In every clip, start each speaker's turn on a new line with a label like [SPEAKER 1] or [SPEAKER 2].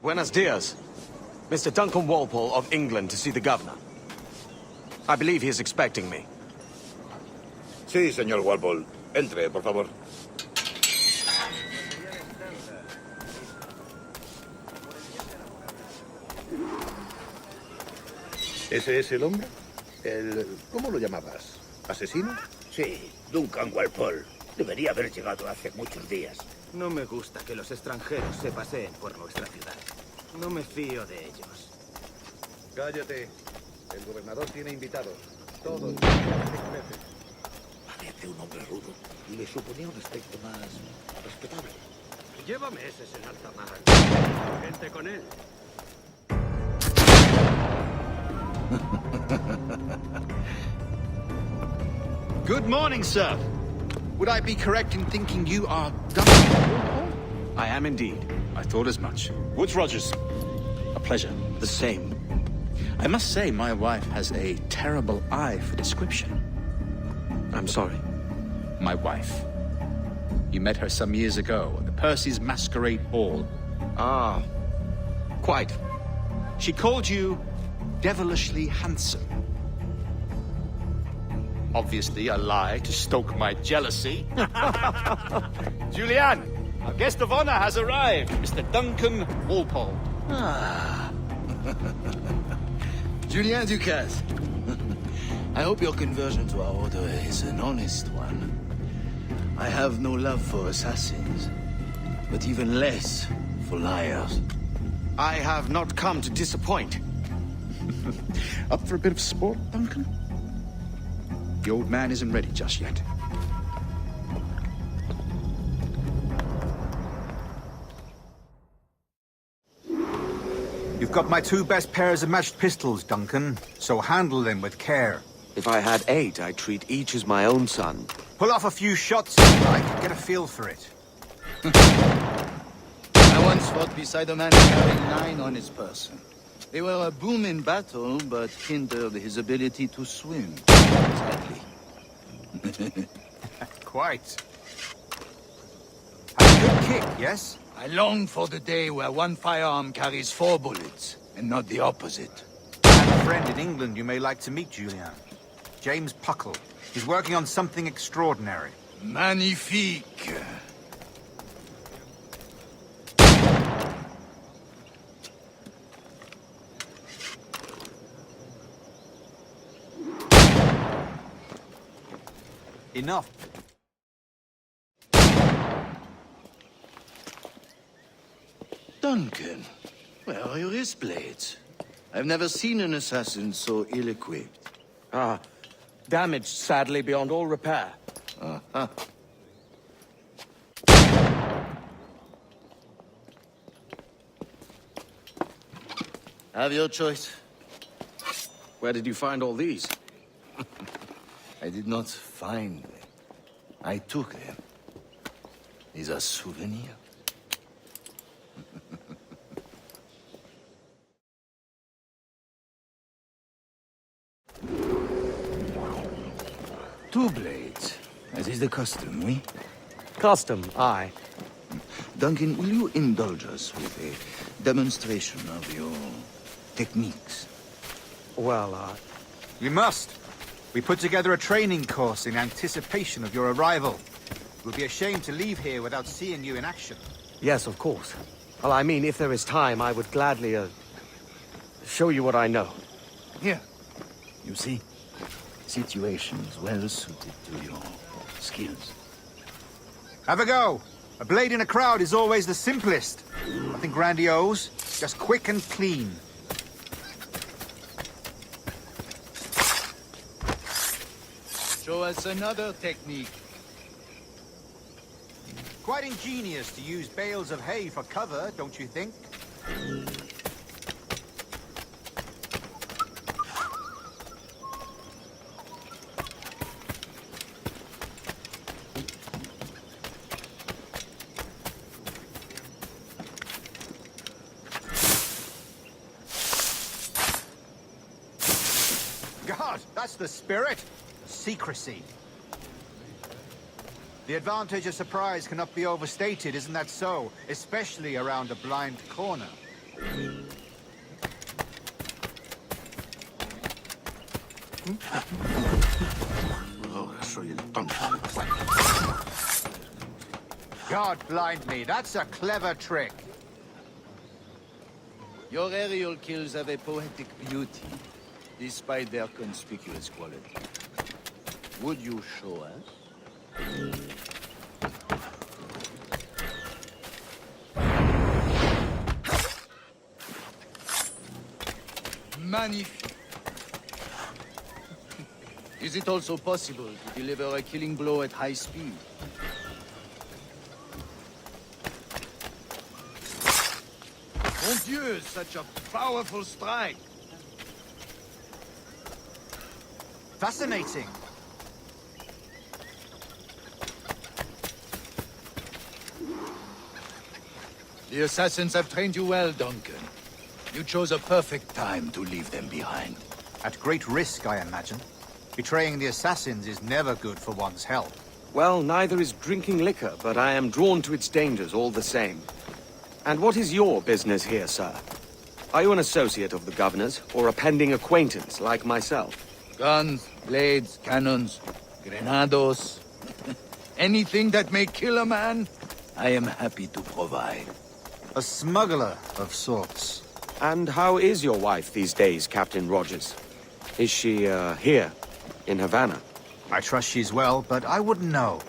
[SPEAKER 1] Buenos dias. Mr. Duncan Walpole of England to see the governor. I believe he is expecting me.
[SPEAKER 2] Sí, señor Walpole. Entre, por favor. ¿Ese es el hombre? ¿Cómo lo llamabas? ¿Asesino?
[SPEAKER 3] Sí, Duncan Walpole. Debería haber llegado hace muchos días.
[SPEAKER 4] No me gusta que los extranjeros se paseen por nuestra ciudad. No me fío de ellos.
[SPEAKER 2] Cállate. El gobernador tiene invitados. Todos se conocen.
[SPEAKER 3] Parece un hombre rudo. Le suponía un aspecto más respetable.
[SPEAKER 4] Llévame ese en alta mar. Gente con él.
[SPEAKER 5] Good morning, sir. Would I be correct in thinking you are Duncan?
[SPEAKER 1] I am indeed.
[SPEAKER 5] I thought as much. Woods Rogers. A pleasure.
[SPEAKER 1] The same.
[SPEAKER 5] I must say, my wife has a terrible eye for description.
[SPEAKER 1] I'm sorry.
[SPEAKER 5] My wife. You met her some years ago at the Percy's Masquerade Ball.
[SPEAKER 1] Ah, quite.
[SPEAKER 5] She called you devilishly handsome. Obviously a lie to stoke my jealousy. Julianne, our guest of honor has arrived, Mr. Duncan Walpole.
[SPEAKER 6] Ah. Julien Ducasse. I hope your conversion to our order is an honest one. I have no love for assassins, but even less for liars.
[SPEAKER 1] I have not come to disappoint.
[SPEAKER 5] Up for a bit of sport, Duncan? The old man isn't ready just yet.
[SPEAKER 7] You've got my two best pairs of matched pistols, Duncan, so handle them with care.
[SPEAKER 1] If I had 8, I'd treat each as my own son.
[SPEAKER 7] Pull off a few shots if you like, get a feel for it.
[SPEAKER 6] I once fought beside a man carrying 9 on his person. They were a boom in battle, but hindered his ability to swim. Sadly.
[SPEAKER 7] Quite. Had a good kick, yes?
[SPEAKER 6] I long for the day where one firearm carries 4 bullets, and not the opposite.
[SPEAKER 7] I have a friend in England you may like to meet, Julian. James Puckle. He's working on something extraordinary.
[SPEAKER 6] Magnifique.
[SPEAKER 7] Enough.
[SPEAKER 6] Duncan, where are your wrist blades? I've never seen an assassin so ill-equipped.
[SPEAKER 1] Ah, damaged sadly beyond all repair.
[SPEAKER 6] Uh-huh. Have your choice.
[SPEAKER 1] Where did you find all these?
[SPEAKER 6] I did not find them. I took them. These are souvenirs. Two blades. As is the custom, oui?
[SPEAKER 1] Custom, aye.
[SPEAKER 6] Duncan, will you indulge us with a demonstration of your techniques?
[SPEAKER 1] Well,
[SPEAKER 7] You must. We put together a training course in anticipation of your arrival. It would be a shame to leave here without seeing you in action.
[SPEAKER 1] yes, of course. Well, I mean, if there is time, I would gladly, show you what I know.
[SPEAKER 6] Here. You see? Situations well suited to your skills.
[SPEAKER 7] Have a go. A blade in a crowd is always the simplest. Nothing grandiose, just quick and clean.
[SPEAKER 6] Show us another technique.
[SPEAKER 7] Quite ingenious to use bales of hay for cover, don't you think? God, that's the spirit. Secrecy. The advantage of surprise cannot be overstated, isn't that so? Especially around a blind corner.
[SPEAKER 6] Ahora soy el tonto.
[SPEAKER 7] God blind me, that's a clever trick.
[SPEAKER 6] Your aerial kills have a poetic beauty, despite their conspicuous quality. Would you show us? Magnifique. Is it also possible to deliver a killing blow at high speed? Mon Dieu, such a powerful strike!
[SPEAKER 7] Fascinating.
[SPEAKER 6] The assassins have trained you well, Duncan. You chose a perfect time to leave them behind.
[SPEAKER 7] At great risk, I imagine. Betraying the assassins is never good for one's health.
[SPEAKER 1] Well, neither is drinking liquor, but I am drawn to its dangers all the same. And what is your business here, sir? Are you an associate of the governor's, or a pending acquaintance like myself?
[SPEAKER 6] Guns, blades, cannons, grenados. Anything that may kill a man, I am happy to provide.
[SPEAKER 7] A smuggler of sorts.
[SPEAKER 1] And how is your wife these days, Captain Rogers? Is she, here, in Havana?
[SPEAKER 7] I trust she's well, but I wouldn't know.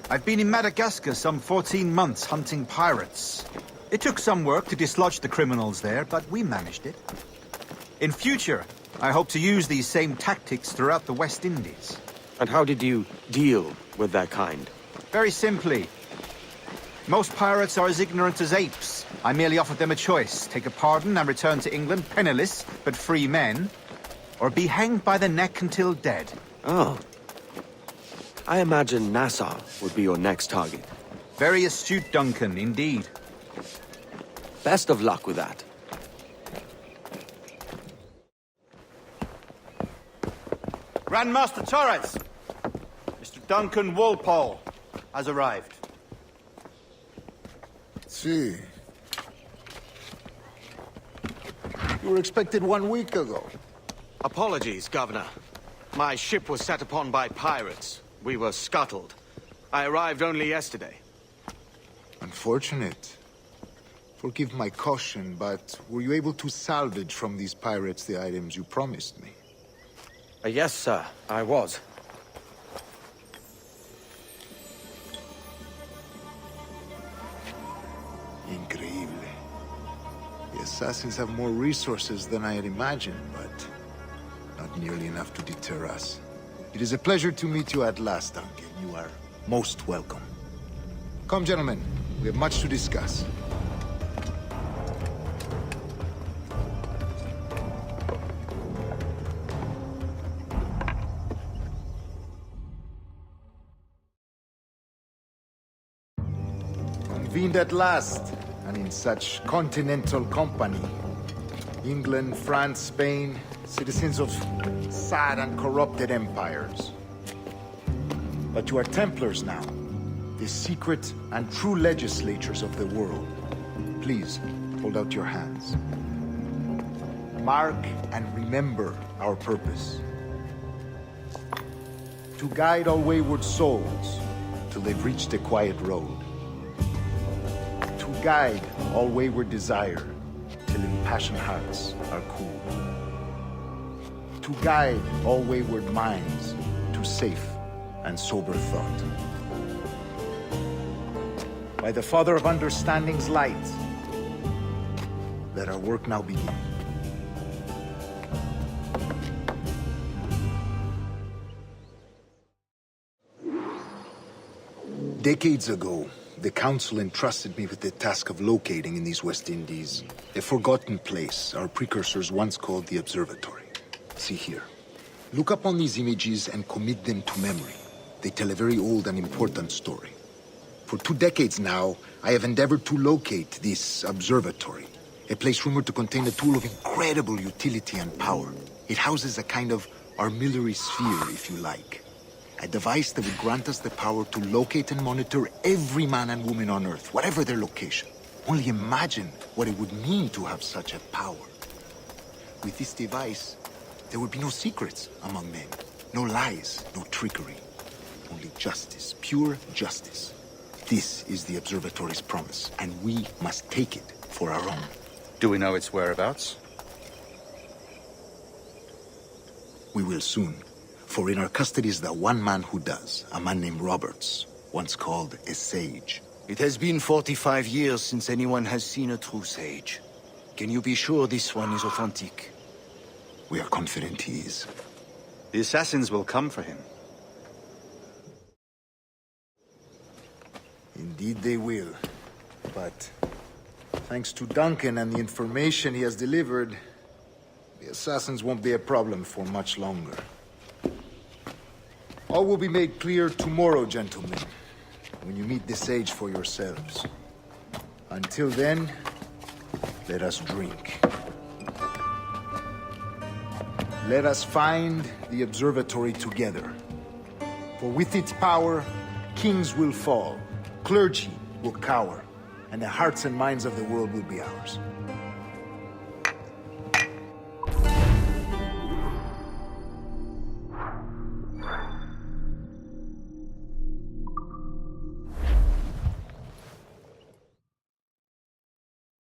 [SPEAKER 7] I've been in Madagascar some 14 months hunting pirates. It took some work to dislodge the criminals there, but we managed it. In future, I hope to use these same tactics throughout the West Indies.
[SPEAKER 1] And how did you deal with their kind?
[SPEAKER 7] Very simply. Most pirates are as ignorant as apes. I merely offered them a choice. Take a pardon and return to England penniless, but free men. Or be hanged by the neck until dead.
[SPEAKER 1] Oh. I imagine Nassau would be your next target.
[SPEAKER 7] Very astute, Duncan, indeed.
[SPEAKER 1] Best of luck with that.
[SPEAKER 7] Grandmaster Torres! Mr. Duncan Walpole has arrived.
[SPEAKER 8] See. You were expected 1 week ago.
[SPEAKER 1] Apologies, Governor. My ship was set upon by pirates. We were scuttled. I arrived only yesterday.
[SPEAKER 8] Unfortunate. Forgive my caution, but were you able to salvage from these pirates the items you promised me?
[SPEAKER 1] Yes, sir, I was.
[SPEAKER 8] Increíble. The assassins have more resources than I had imagined, but not nearly enough to deter us. It is a pleasure to meet you at last, Duncan. You are most welcome. Come, gentlemen. We have much to discuss. Convened at last, and in such continental company. England, France, Spain, citizens of sad and corrupted empires. But you are Templars now, the secret and true legislators of the world. Please, hold out your hands. Mark and remember our purpose. To guide all wayward souls till they've reached a quiet road. To guide all wayward desire till impassioned hearts are cool. To guide all wayward minds to safe and sober thought. By the Father of Understanding's light, let our work now begin. Decades ago, the Council entrusted me with the task of locating in these West Indies a forgotten place our precursors once called the Observatory. See here. Look upon these images and commit them to memory. They tell a very old and important story. For 2 decades now, I have endeavored to locate this observatory, a place rumored to contain a tool of incredible utility and power. It houses a kind of armillary sphere, if you like. A device that would grant us the power to locate and monitor every man and woman on Earth, whatever their location. Only imagine what it would mean to have such a power. With this device, there would be no secrets among men. No lies, no trickery. Only justice, pure justice. This is the Observatory's promise, and we must take it for our own.
[SPEAKER 5] Do we know its whereabouts?
[SPEAKER 8] We will soon. For in our custody is the one man who does, a man named Roberts, once called a sage.
[SPEAKER 6] It has been 45 years since anyone has seen a true sage. Can you be sure this one is authentic?
[SPEAKER 8] We are confident he is.
[SPEAKER 5] The assassins will come for him.
[SPEAKER 8] Indeed they will. But thanks to Duncan and the information he has delivered, the assassins won't be a problem for much longer. All will be made clear tomorrow, gentlemen, when you meet the sage for yourselves. Until then, let us drink. Let us find the observatory together. For with its power, kings will fall, clergy will cower, and the hearts and minds of the world will be ours.